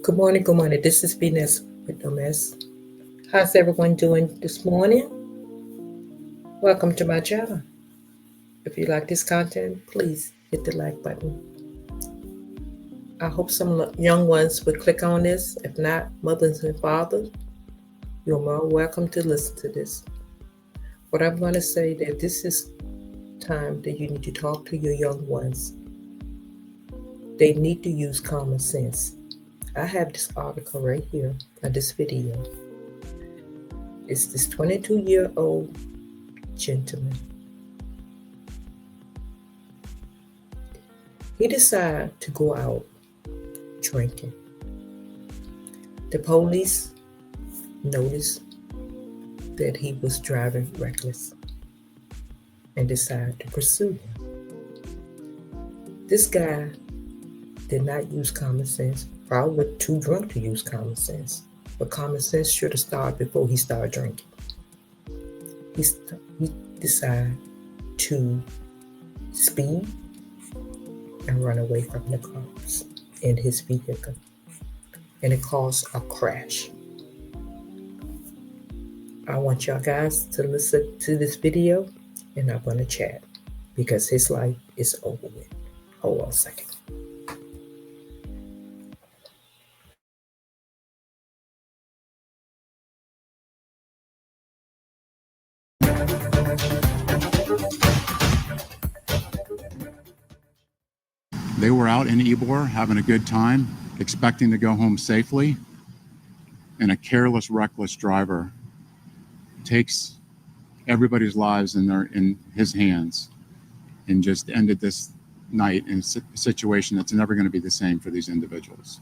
Good morning, good morning. This is Venus with no mess. How's everyone doing this morning? Welcome to my channel. If you like this content, please hit the like button. I hope some young ones will click on this. If not, mothers and fathers, you're more welcome to listen to this. What I'm going to say that this is time that you need to talk to your young ones. They need to use common sense. I have this article right here on this video. It's this 22-year-old gentleman. He decided to go out drinking. The police noticed that he was driving reckless and decided to pursue him. This guy did not use common sense, probably too drunk to use common sense, but common sense should have started before he started drinking. He decided to speed and run away from the cops in his vehicle, and it caused a crash. I want y'all guys to listen to this video, and I'm going to chat because his life is over with. Hold on a second. They were out in Ybor having a good time, expecting to go home safely, and a careless, reckless driver takes everybody's lives in his hands and just ended this night in a situation that's never going to be the same for these individuals.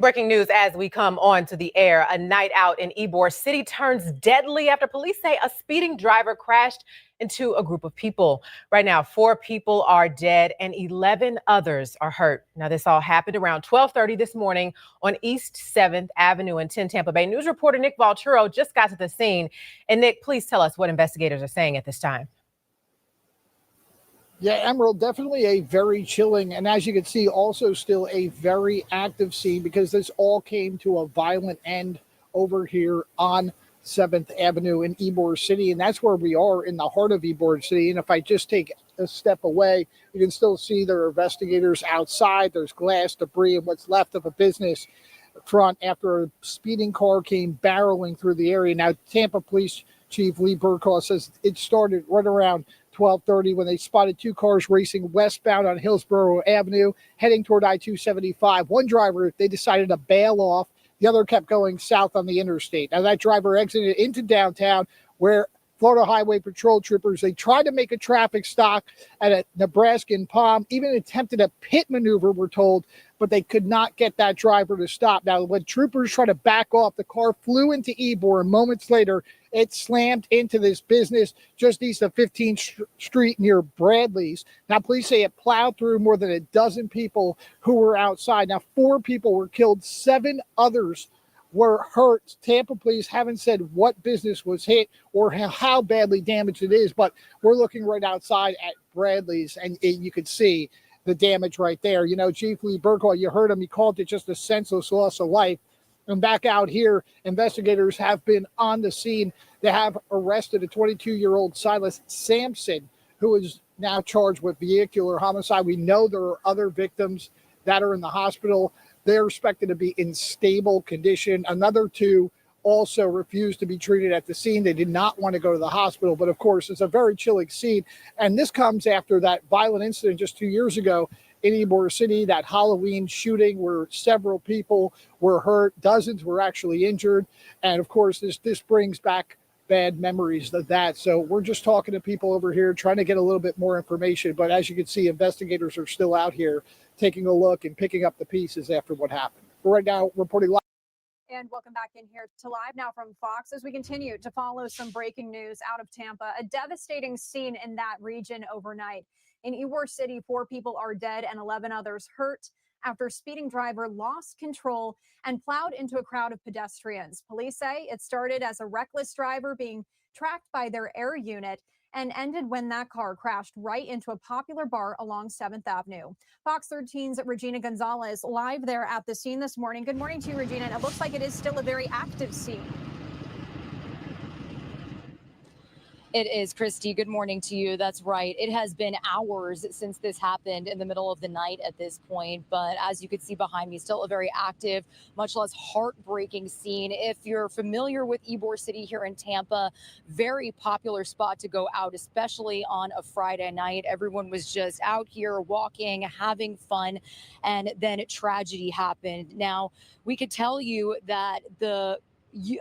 Breaking news as we come on to the air. A night out in Ybor City turns deadly after police say a speeding driver crashed into a group of people. Right now, 4 people are dead and 11 others are hurt. Now, this all happened around 12:30 this morning on East 7th Avenue in 10 Tampa Bay. News reporter Nick Valturo just got to the scene. And Nick, please tell us what investigators are saying at this time. Yeah, Emerald, definitely a very chilling, and as you can see, also still a very active scene because this all came to a violent end over here on 7th Avenue in Ybor City, and that's where we are in the heart of Ybor City. And if I just take a step away, you can still see there are investigators outside. There's glass, debris, and what's left of a business front after a speeding car came barreling through the area. Now, Tampa Police Chief Lee Burkhaw says it started right around 12:30 when they spotted 2 cars racing westbound on Hillsborough Avenue, heading toward I-275. One driver, they decided to bail off. The other kept going south on the interstate. Now, that driver exited into downtown where Florida Highway Patrol troopers, they tried to make a traffic stop at a Nebraskan Palm, even attempted a pit maneuver, we're told, but they could not get that driver to stop. Now, when troopers tried to back off, the car flew into Ybor, and moments later, it slammed into this business just east of 15th Street near Bradley's. Now, police say it plowed through more than a dozen people who were outside. Now, 4 people were killed, 7 others were hurt. Tampa police haven't said what business was hit or how badly damaged it is, but we're looking right outside at Bradley's, and you could see the damage right there. You know, Chief Lee Burkhaw, you heard him, he called it just a senseless loss of life. And back out here, investigators have been on the scene. They have arrested a 22-year-old Silas Sampson, who is now charged with vehicular homicide. We know there are other victims that are in the hospital. They're expected to be in stable condition. Another 2 also refused to be treated at the scene. They did not want to go to the hospital, but of course, it's a very chilling scene. And this comes after that violent incident just 2 years ago in Ybor City, that Halloween shooting where several people were hurt, dozens were actually injured. And of course, this brings back bad memories of that. So we're just talking to people over here, trying to get a little bit more information. But as you can see, investigators are still out here taking a look and picking up the pieces after what happened. For right now, reporting live. And welcome back in here to Live Now from Fox as we continue to follow some breaking news out of Tampa. A devastating scene in that region overnight. In Ybor City, 4 people are dead and 11 others hurt after a speeding driver lost control and plowed into a crowd of pedestrians. Police say it started as a reckless driver being tracked by their air unit and ended when that car crashed right into a popular bar along 7th Avenue. Fox 13's Regina Gonzalez live there at the scene this morning. Good morning to you, Regina. And it looks like it is still a very active scene. It is, Christy. Good morning to you. That's right. It has been hours since this happened in the middle of the night at this point. But as you can see behind me, still a very active, much less heartbreaking scene. If you're familiar with Ybor City here in Tampa, very popular spot to go out, especially on a Friday night. Everyone was just out here walking, having fun, and then tragedy happened. Now, we could tell you that the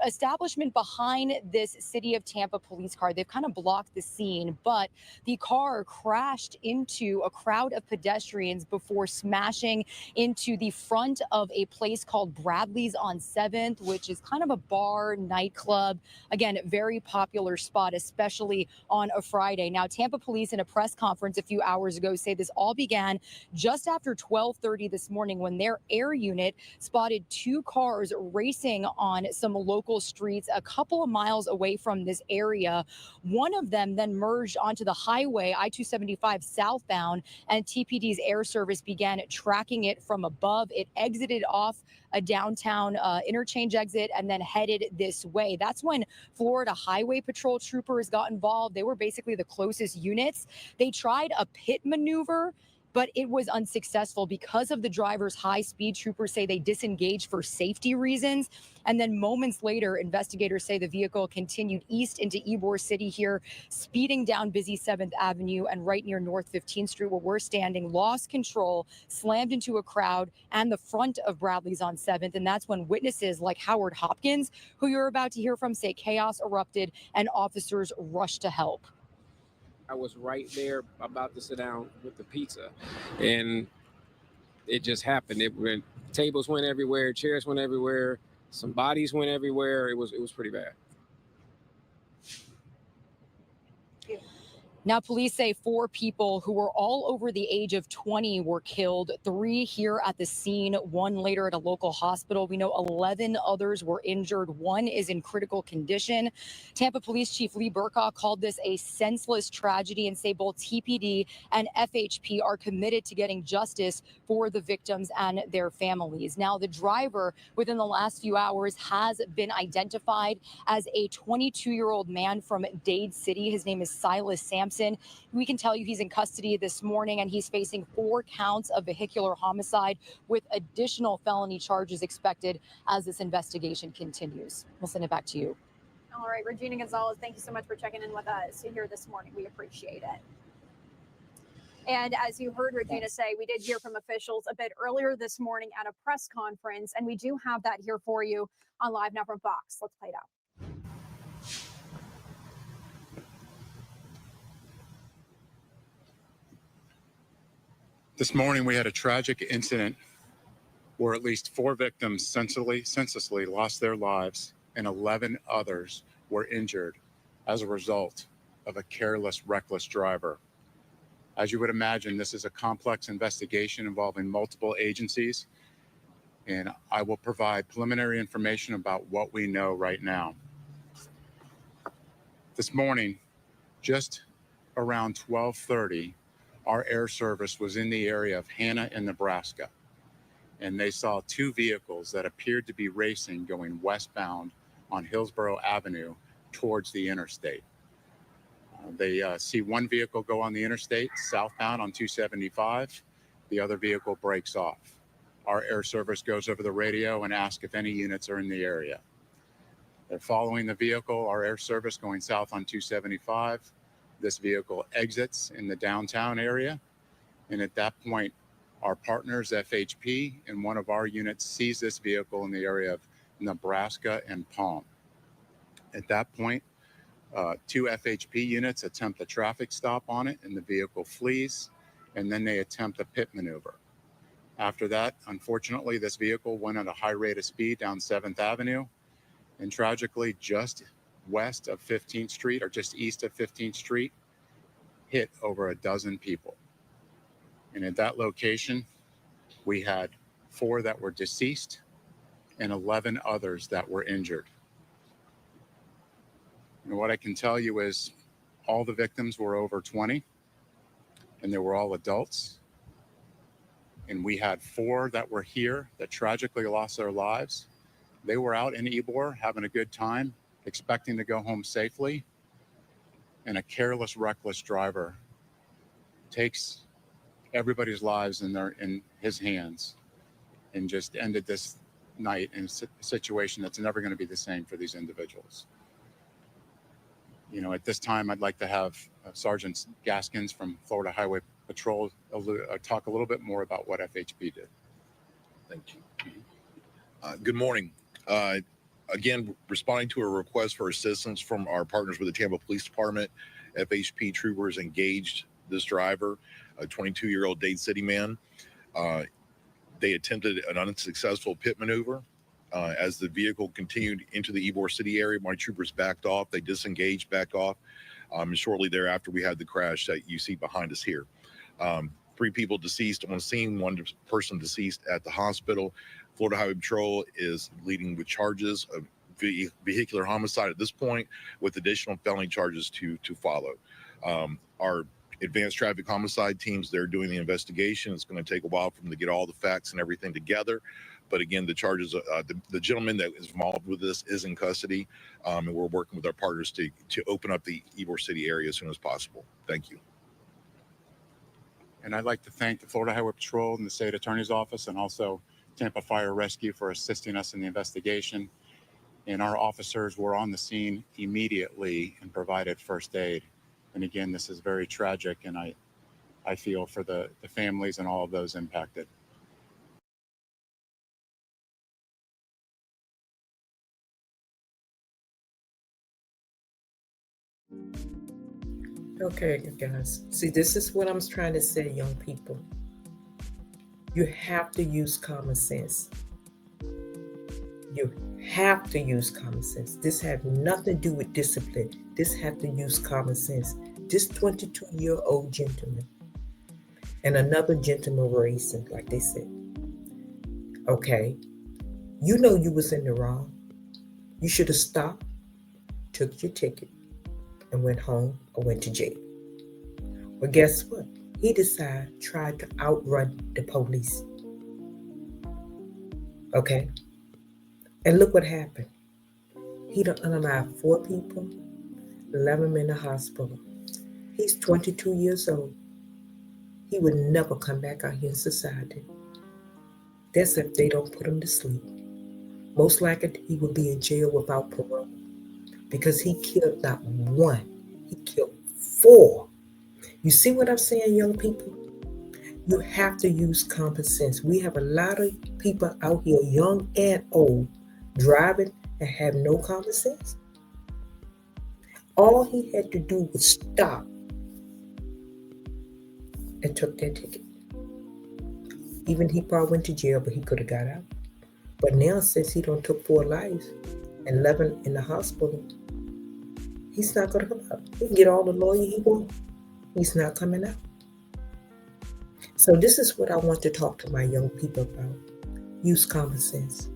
establishment behind this City of Tampa police car, they've kind of blocked the scene, but the car crashed into a crowd of pedestrians before smashing into the front of a place called Bradley's on 7th, which is kind of a bar nightclub. Again, very popular spot, especially on a Friday. Now, Tampa police in a press conference a few hours ago say this all began just after 12:30 this morning when their air unit spotted two cars racing on some local streets a couple of miles away from this area. One of them then merged onto the highway I-275 southbound, and TPD's air service began tracking it from above. It exited off a downtown interchange exit and then headed this way. That's when Florida Highway Patrol troopers got involved. They were basically the closest units. They tried a pit maneuver, but it was unsuccessful because of the driver's high speed. Troopers say they disengaged for safety reasons. And then moments later, investigators say the vehicle continued east into Ybor City here, speeding down busy 7th Avenue and right near North 15th Street where we're standing, lost control, slammed into a crowd and the front of Bradley's on 7th. And that's when witnesses like Howard Hopkins, who you're about to hear from, say chaos erupted and officers rushed to help. I was right there about to sit down with the pizza, and it just happened. Tables went everywhere, chairs went everywhere, some bodies went everywhere. It was pretty bad. Now, police say 4 people who were all over the age of 20 were killed, 3 here at the scene, 1 later at a local hospital. We know 11 others were injured. 1 is in critical condition. Tampa Police Chief Lee Burkock called this a senseless tragedy and say both TPD and FHP are committed to getting justice for the victims and their families. Now, the driver within the last few hours has been identified as a 22-year-old man from Dade City. His name is Silas Sampson. We can tell you he's in custody this morning and he's facing 4 counts of vehicular homicide with additional felony charges expected as this investigation continues. We'll send it back to you. All right, Regina Gonzalez, thank you so much for checking in with us here this morning. We appreciate it. And as you heard Regina say, we did hear from officials a bit earlier this morning at a press conference, and we do have that here for you on Live Now from Fox. Let's play it out. This morning, we had a tragic incident where at least 4 victims senselessly lost their lives and 11 others were injured as a result of a careless, reckless driver. As you would imagine, this is a complex investigation involving multiple agencies, and I will provide preliminary information about what we know right now. This morning, just around 12:30, our air service was in the area of Hannah in Nebraska, and they saw 2 vehicles that appeared to be racing going westbound on Hillsborough Avenue towards the interstate. They see one vehicle go on the interstate southbound on 275. The other vehicle breaks off. Our air service goes over the radio and asks if any units are in the area. They're following the vehicle, our air service going south on 275. This vehicle exits in the downtown area, and at that point, our partners, FHP, and one of our units sees this vehicle in the area of Nebraska and Palm. At that point, 2 FHP units attempt a traffic stop on it, and the vehicle flees, and then they attempt a pit maneuver. After that, unfortunately, this vehicle went at a high rate of speed down 7th Avenue, and tragically, just west of 15th Street or just east of 15th Street, hit over a dozen people. And at that location, we had 4 that were deceased and 11 others that were injured. And what I can tell you is All the victims were over 20, and they were all adults. And we had 4 that were here that tragically lost their lives. They were out in Ybor having a good time, expecting to go home safely. And a careless, reckless driver takes everybody's lives in his hands and just ended this night in a situation that's never going to be the same for these individuals. You know, at this time, I'd like to have Sergeant Gaskins from Florida Highway Patrol talk a little bit more about what FHP did. Thank you. Good morning. Again, responding to a request for assistance from our partners with the Tampa Police Department, FHP troopers engaged this driver, a 22-year-old Dade City man. They attempted an unsuccessful pit maneuver. As the vehicle continued into the Ybor City area, my troopers backed off. They disengaged, backed off. And shortly thereafter, we had the crash that you see behind us here. 3 people deceased on scene, 1 person deceased at the hospital. Florida Highway Patrol is leading with charges of vehicular homicide at this point, with additional felony charges to follow. Our advanced traffic homicide teams, they're doing the investigation. It's going to take a while for them to get all the facts and everything together. But again, the charges, the gentleman that is involved with this is in custody, and we're working with our partners to open up the Ybor City area as soon as possible. Thank you. And I'd like to thank the Florida Highway Patrol and the State Attorney's Office, and also Tampa Fire Rescue for assisting us in the investigation. And our officers were on the scene immediately and provided first aid. And again, this is very tragic, and I feel for the families and all of those impacted. Okay, guys. See, this is what I'm trying to say, young people. You have to use common sense. You have to use common sense. This has nothing to do with discipline. This has to use common sense. This 22-year-old gentleman and another gentleman were racing, like they said. Okay, you know you was in the wrong. You should have stopped, took your ticket, and went home or went to jail. Well, guess what? He tried to outrun the police. Okay? And look what happened. He done unalived 4 people, 11 in the hospital. He's 22 years old. He would never come back out here in society. That's if they don't put him to sleep. Most likely he will be in jail without parole, because he killed not 1, he killed 4. You see what I'm saying, young people? You have to use common sense. We have a lot of people out here, young and old, driving and have no common sense. All he had to do was stop and took that ticket. Even he probably went to jail, but he could have got out. But now, since he done took 4 lives and 11 in the hospital, he's not going to come out. He can get all the lawyer he wants. He's not coming out. So this is what I want to talk to my young people about. Use common sense.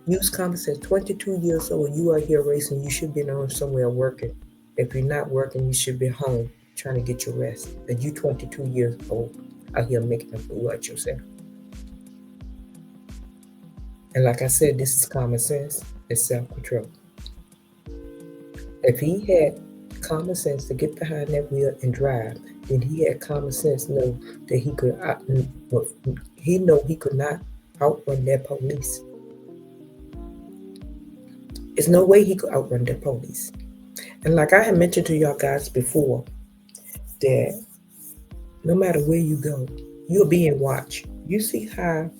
Use common sense. 22 years old, you are here racing. You should be on somewhere working. If you're not working, you should be home trying to get your rest. But you 22 years old out here making a fool out yourself. And like I said, this is common sense. It's self-control. If he had common sense to get behind that wheel and drive, then he had common sense to know that he could not outrun that police. There's no way he could outrun the police. And like I had mentioned to y'all guys before, that no matter where you go, you're being watched. You see how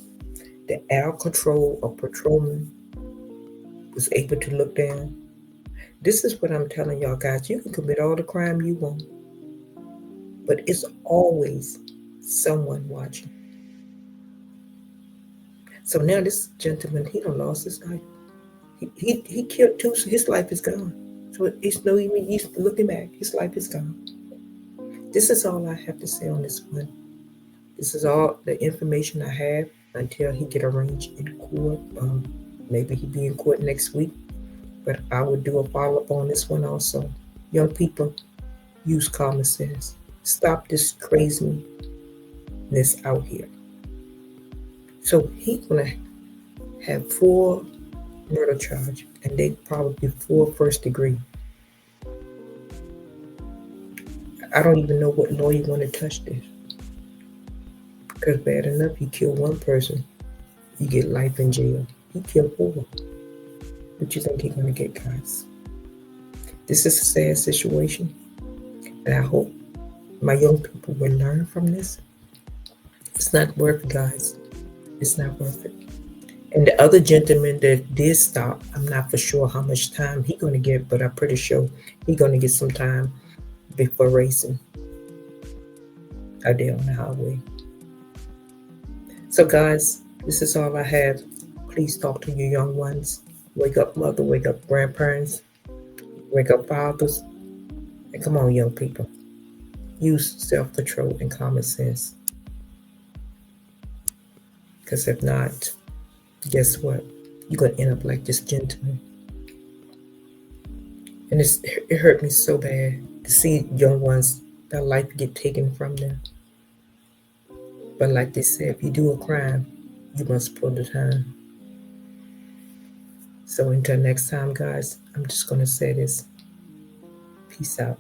the air control or patrolman was able to look down? This is what I'm telling y'all guys. You can commit all the crime you want, but it's always someone watching. So now this gentleman, he done lost his life. He killed 2, so his life is gone. So it's no even use looking back. His life is gone. This is all I have to say on this one. This is all the information I have until he get arranged in court. Maybe he'll be in court next week. But I will do a follow-up on this one also. Young people, use common sense. Stop this craziness out here. So he gonna have 4 murder charge, and they probably 4 first degree. I don't even know what law you want to touch this. Because bad enough, you kill 1 person, you get life in jail. He killed 4. What you think he's gonna get, guys? This is a sad situation, and I hope my young people will learn from this. It's not worth it, guys. It's not worth it. And the other gentleman that did stop, I'm not for sure how much time he's going to get, but I'm pretty sure he's going to get some time before racing out there on the highway. So, guys, this is all I have. Please talk to your young ones. Wake up, mother. Wake up, grandparents. Wake up, fathers. And come on, young people. Use self-control and common sense. Because if not, guess what? You're going to end up like this gentleman. And it hurt me so bad to see young ones, their life get taken from them. But like they said, if you do a crime, you must pull the time. So until next time, guys, I'm just going to say this. Peace out.